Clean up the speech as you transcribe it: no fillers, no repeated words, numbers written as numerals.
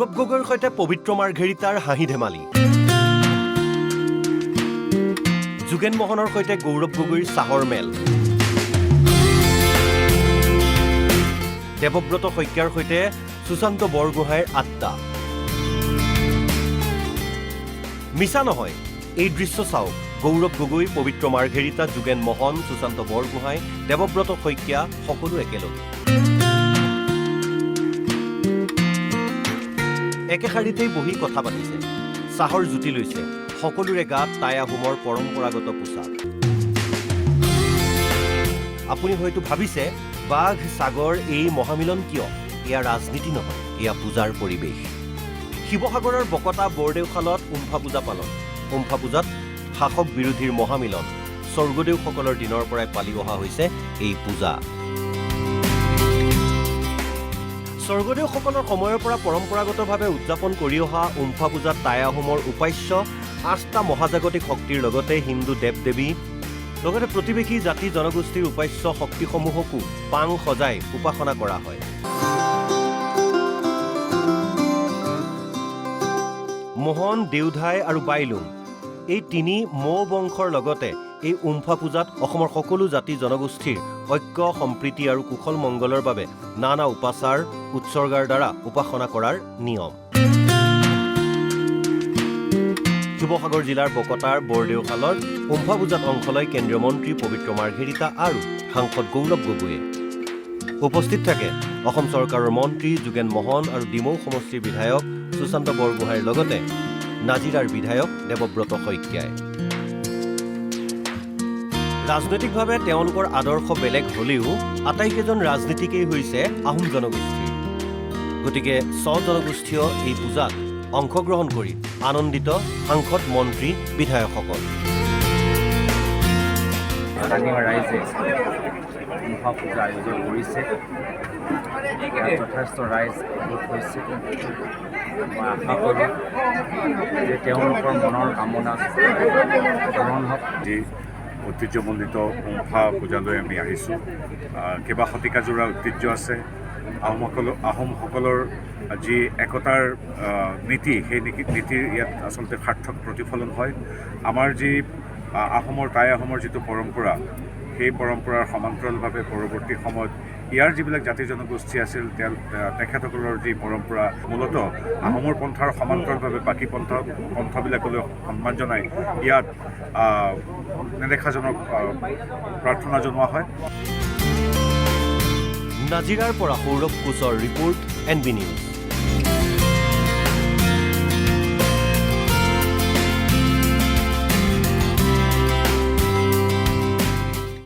গৌৰৱ গগৈৰ সৈতে পবিত্ৰ মাৰ্ঘেৰিটাৰ হাঁহি ধেমালি যোগেন মোহনৰ সৈতে গৌৰৱ গগৈৰ চাহৰ মেল দেৱব্ৰত শইকীয়াৰ সৈতে সুশান্ত বৰগোহাঁইৰ আড্ডা মিছা নহয় এই দৃশ্য চাওক গৌৰৱ গগৈ পবিত্ৰ মাৰ্ঘেৰিটা যোগেন মোহন সুশান্ত বৰগোহাঁই দেৱব্ৰত শইকীয়া সকলো একেলগে একে শাৰীতেই বহি কথা পাতিছে চাহৰ জুতি লৈছে সকলোৰে গাত টাই আহোমৰ পৰম্পৰাগত পোছাক আপুনি হয়তো ভাবিছে বাঘ সাগৰ এই মহামিলন কিয় এয়া ৰাজনীতি নহয় এয়া পূজাৰ পৰিৱেশ শিৱসাগৰৰ বকতা বৰদেউখালত উমফা পূজা পালন উমফা পূজাত শাসক বিৰোধীৰ মহামিলন স্বৰ্গদেউসকলৰ দিনৰ পৰাই পালি অহা হৈছে এই পূজা স্বৰ্গদেউসকলৰ সময়ৰ পৰা পৰম্পৰাগতভাৱে উদযাপন কৰি অহা উমফা পূজাত টাই আহোমৰ উপাস্য ৮টা মহাজাগতিক শক্তিৰ লগতে হিন্দু দেৱ দেৱী লগতে প্ৰতিবেশী জাতি জনগোষ্ঠীৰ উপাস্য শক্তিসমূহকো পাং সজাই উপাসনা কৰা হয় মোহন দেউধাই আৰু বাইলুং এই তিনি মৌ বংশৰ লগতে এই উমফা পূজাত অসমৰ সকলো জাতি জনগোষ্ঠীৰ ঐক্য সম্প্ৰীতি আৰু কুশল মংগলৰ বাবে নানা উপাচাৰ উৎসৰ্গাৰ দ্বাৰা উপাসনা কৰাৰ নিয়ম শিৱসাগৰ জিলাৰ বকতাৰ বৰদেউখালৰ উমফা পূজাত অংশ লয় কেন্দ্ৰীয় মন্ত্ৰী পবিত্ৰ মাৰ্ঘেৰিটা আৰু সাংসদ গৌৰৱ গগৈয়ে উপস্থিত থাকে অসম চৰকাৰৰ মন্ত্ৰী যোগেন মোহন আৰু ডিমৌ সমষ্টিৰ বিধায়ক সুশান্ত বৰগোহাঁইৰ লগতে নাজিৰাৰ বিধায়ক দেৱব্ৰত শইকীয়াই ৰাজনৈতিকভাৱে তেওঁলোকৰ আদৰ্শ বেলেগ হলেও আটাইকেইজন ৰাজনীতিকেই হৈছে আহোম জনগোষ্ঠী গতিকে স্বজনগোষ্ঠীয় এই পূজাত অংশগ্ৰহণ কৰি আনন্দিত সাংসদ মন্ত্ৰী বিধায়কসকল স্থানীয় ৰাইজে উমফা পূজা আয়োজন কৰিছে যথেষ্ট ৰাইজ গোট হৈছে মই আশা কৰোঁ যে তেওঁলোকৰ মনৰ কামনা পূৰণ হওক যি ঐতিহ্যমণ্ডিত উমফা পূজালৈ আমি আহিছোঁ কেইবা শতিকাজোৰা ঐতিহ্য আছে আহোমসকলৰ যি একতাৰ নীতি সেই নীতিৰ ইয়াত আচলতে সাৰ্থক প্ৰতিফলন হয় আমাৰ যি আহোমৰ টাই আহোমৰ যিটো পৰম্পৰা সেই পৰম্পৰাৰ সমান্তৰালভাৱে পৰৱৰ্তী সময়ত ইয়াৰ যিবিলাক জাতি জনগোষ্ঠী আছিল তেখেতসকলৰ যি পৰম্পৰা মূলতঃ আহোমৰ পন্থাৰ সমান্তৰালভাৱে বাকী পন্থাবিলাকলৈ সন্মান জনাই ইয়াত নেদেখাজনক প্ৰাৰ্থনা জনোৱা হয় নাজিৰাৰ পৰা সৌৰভ কোচৰ ৰিপৰ্ট NB নিউজ